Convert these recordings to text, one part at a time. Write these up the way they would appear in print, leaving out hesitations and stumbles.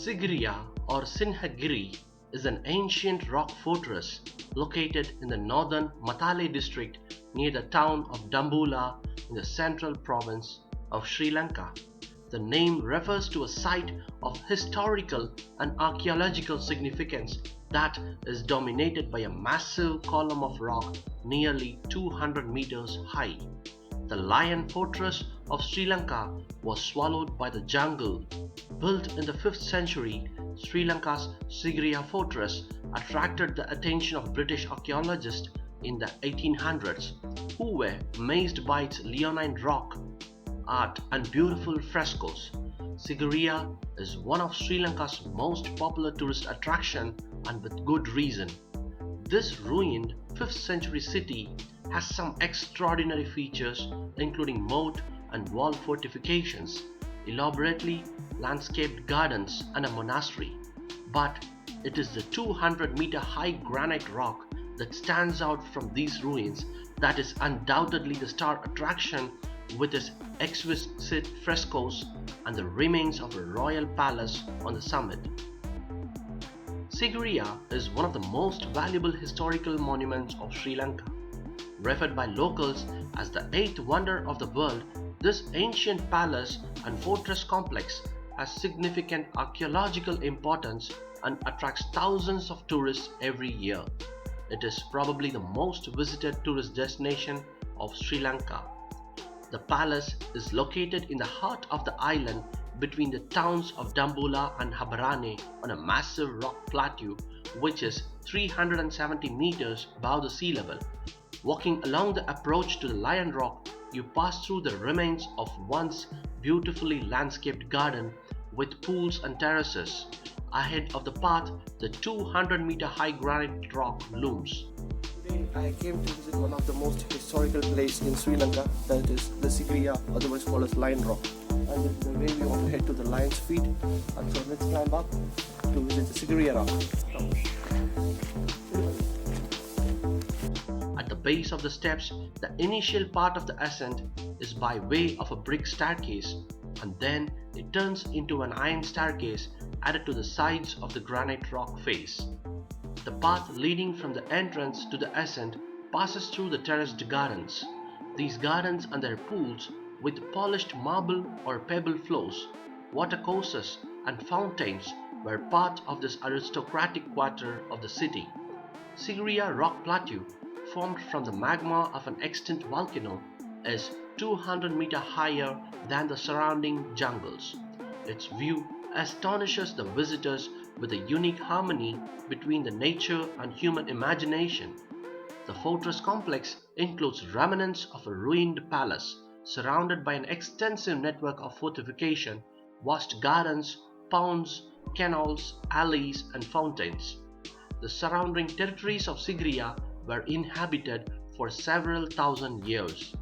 Sigiriya or Sinhagiri is an ancient rock fortress located in the northern Matale district near the town of Dambulla in the central province of Sri Lanka. The name refers to a site of historical and archaeological significance that is dominated by a massive column of rock nearly 200 meters high. The Lion Fortress of Sri Lanka was swallowed by the jungle. Built in the 5th century, Sri Lanka's Sigiriya fortress attracted the attention of British archaeologists in the 1800s, who were amazed by its leonine rock art and beautiful frescoes. Sigiriya is one of Sri Lanka's most popular tourist attractions, and with good reason. This ruined 5th century city has some extraordinary features including moat and wall fortifications, elaborately landscaped gardens and a monastery. But it is the 200-meter high granite rock that stands out from these ruins that is undoubtedly the star attraction, with its exquisite frescoes and the remains of a royal palace on the summit. Sigiriya is one of the most valuable historical monuments of Sri Lanka. Referred by locals as the eighth wonder of the world, this ancient palace and fortress complex has significant archaeological importance and attracts thousands of tourists every year. It is probably the most visited tourist destination of Sri Lanka. The palace is located in the heart of the island between the towns of Dambulla and Habarane on a massive rock plateau which is 370 meters above the sea level. Walking along the approach to the Lion Rock, you pass through the remains of once beautifully landscaped garden with pools and terraces. Ahead of the path, the 200-meter high granite rock looms. Today I came to visit one of the most historical places in Sri Lanka, that is the Sigiriya, otherwise called as Lion Rock. And this is the way we want to head to the Lion's Feet. And so let's climb up to visit the Sigiriya Rock. At the base of the steps, the initial part of the ascent is by way of a brick staircase, and then it turns into an iron staircase added to the sides of the granite rock face. The path leading from the entrance to the ascent passes through the terraced gardens. These gardens and their pools with polished marble or pebble floors, watercourses and fountains were part of this aristocratic quarter of the city. Sigiriya Rock Plateau, formed from the magma of an extinct volcano, is 200 meters higher than the surrounding jungles. Its view astonishes the visitors with a unique harmony between the nature and human imagination. The fortress complex includes remnants of a ruined palace surrounded by an extensive network of fortification, vast gardens, ponds, canals, alleys and fountains. The surrounding territories of Sigiriya were inhabited for several thousand years.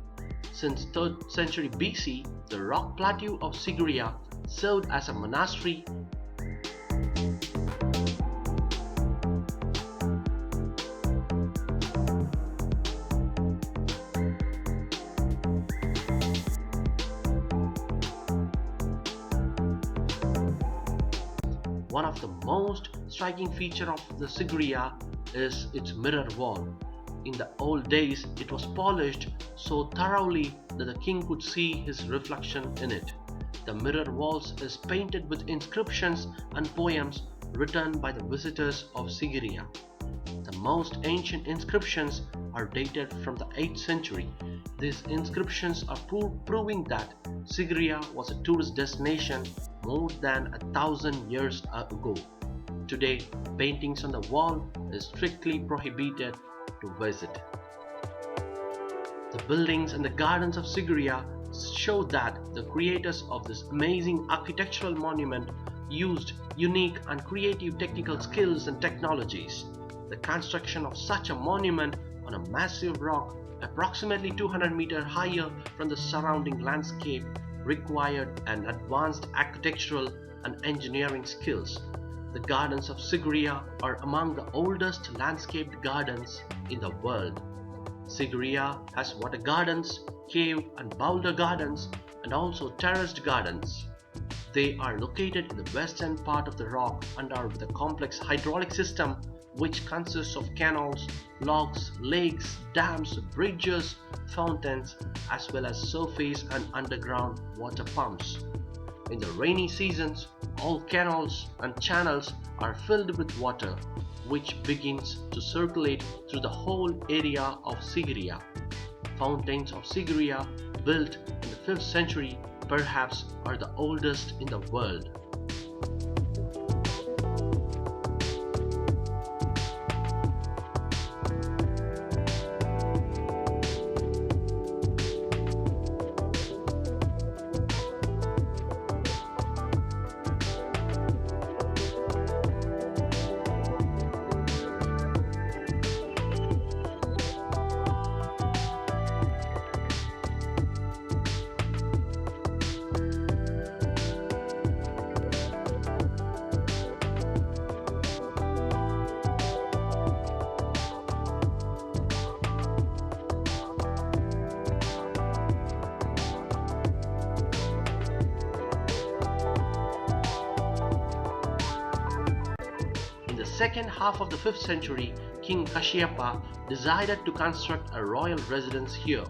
Since 3rd century BC, the rock plateau of Sigiriya served as a monastery. One of the most striking features of the Sigiriya is its mirror wall. In the old days, it was polished so thoroughly that the king could see his reflection in it. The mirror walls is painted with inscriptions and poems written by the visitors of Sigiriya. The most ancient inscriptions are dated from the 8th century. These inscriptions are proving that Sigiriya was a tourist destination more than 1,000 years ago. Today, paintings on the wall is strictly prohibited to visit. The buildings and the gardens of Sigiriya show that the creators of this amazing architectural monument used unique and creative technical skills and technologies. The construction of such a monument on a massive rock approximately 200 meters higher from the surrounding landscape required an advanced architectural and engineering skills. The gardens of Sigiriya are among the oldest landscaped gardens in the world. Sigiriya has water gardens, cave and boulder gardens, and also terraced gardens. They are located in the western part of the rock and are with a complex hydraulic system which consists of canals, locks, lakes, dams, bridges, fountains, as well as surface and underground water pumps. In the rainy seasons, all canals and channels are filled with water, which begins to circulate through the whole area of Sigiriya. Fountains of Sigiriya, built in the 5th century, perhaps are the oldest in the world. In the second half of the 5th century, King Kashyapa decided to construct a royal residence here.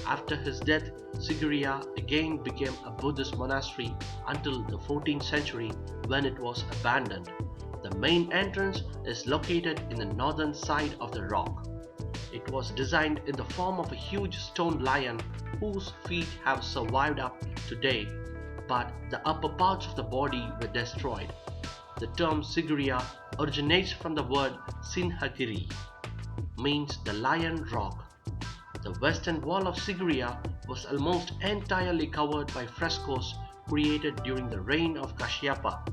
After his death, Sigiriya again became a Buddhist monastery until the 14th century when it was abandoned. The main entrance is located in the northern side of the rock. It was designed in the form of a huge stone lion whose feet have survived up to date, but the upper parts of the body were destroyed. The term Sigiriya originates from the word Sinhagiri, means the lion rock. The western wall of Sigiriya was almost entirely covered by frescoes created during the reign of Kashyapa.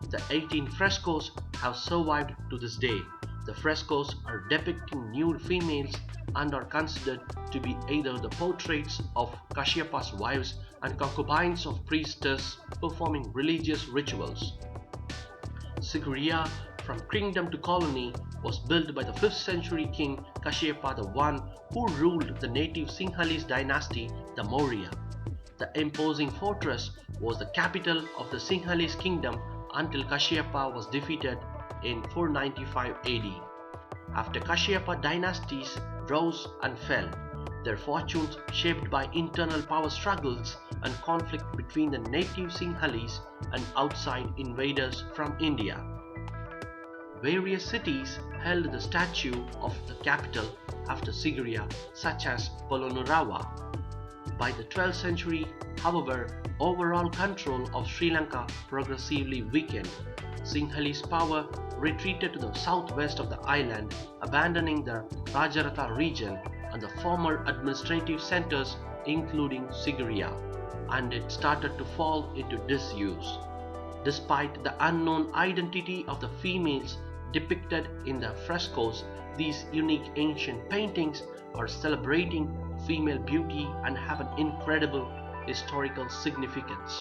The 18 frescoes have survived to this day. The frescoes are depicting nude females and are considered to be either the portraits of Kashyapa's wives and concubines of priestesses performing religious rituals. Sigiriya, from kingdom to colony, was built by the 5th century king Kashyapa I, who ruled the native Sinhalese dynasty, the Maurya. The imposing fortress was the capital of the Sinhalese kingdom until Kashyapa was defeated in 495 AD. After Kashyapa dynasties rose and fell, their fortunes shaped by internal power struggles and conflict between the native Sinhalese and outside invaders from India. Various cities held the statue of the capital after Sigiriya, such as Polonnaruwa. By the 12th century, however, overall control of Sri Lanka progressively weakened. Sinhalese power retreated to the southwest of the island, abandoning the Rajaratha region and the former administrative centers including Sigiriya, and it started to fall into disuse. Despite the unknown identity of the females depicted in the frescoes, these unique ancient paintings are celebrating female beauty and have an incredible historical significance.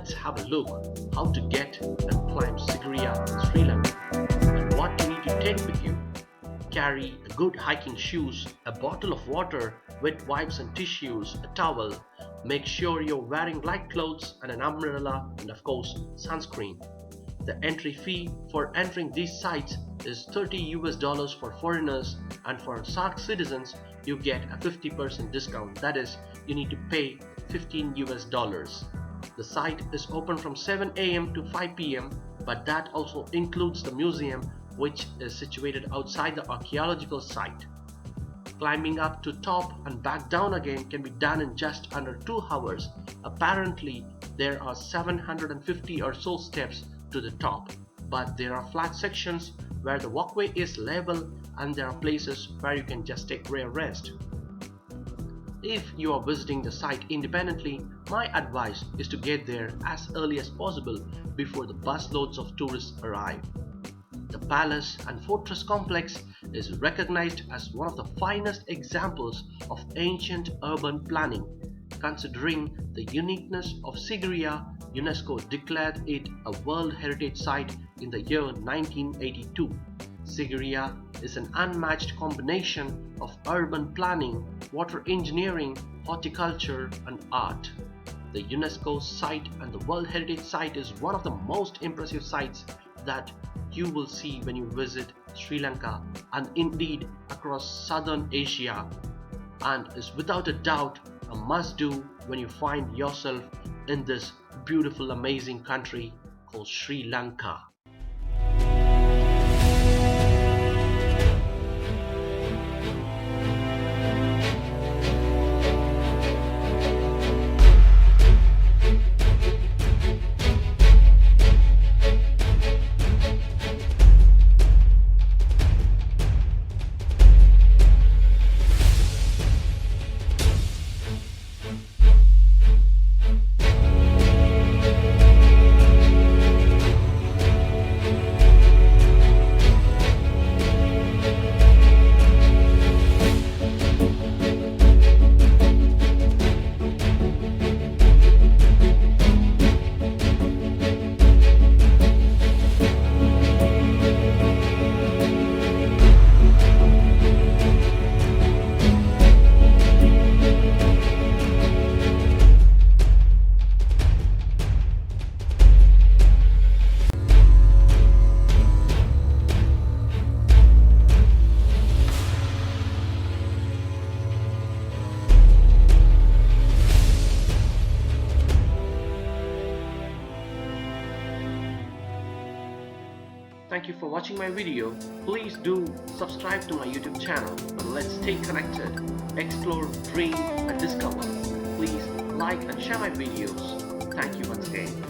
let's have a look how to get and climb Sigiriya in Sri Lanka and what you need to take with you. Carry a good hiking shoes, a bottle of water, wet wipes and tissues, a towel. Make sure you're wearing light clothes and an umbrella, and of course sunscreen. The entry fee for entering these sites is $30 for foreigners, and for SAARC citizens you get a 50% discount. That is, you need to pay $15. The site is open from 7 a.m. to 5 p.m. but that also includes the museum, which is situated outside the archaeological site. Climbing up to top and back down again can be done in just under 2 hours. Apparently there are 750 or so steps to the top, but there are flat sections where the walkway is level, and there are places where you can just take a rest. If you are visiting the site independently, my advice is to get there as early as possible before the busloads of tourists arrive. The palace and fortress complex is recognized as one of the finest examples of ancient urban planning. Considering the uniqueness of Sigiriya, UNESCO declared it a World Heritage Site in the year 1982. Sigiriya is an unmatched combination of urban planning, water engineering, horticulture, and art. The UNESCO site and the World Heritage Site is one of the most impressive sites that you will see when you visit Sri Lanka and indeed across southern Asia, and is without a doubt a must-do when you find yourself in this beautiful, amazing country called Sri Lanka. Thank you for watching my video. Please do subscribe to my YouTube channel and let's stay connected, explore, dream and discover. Please like and share my videos. Thank you once again.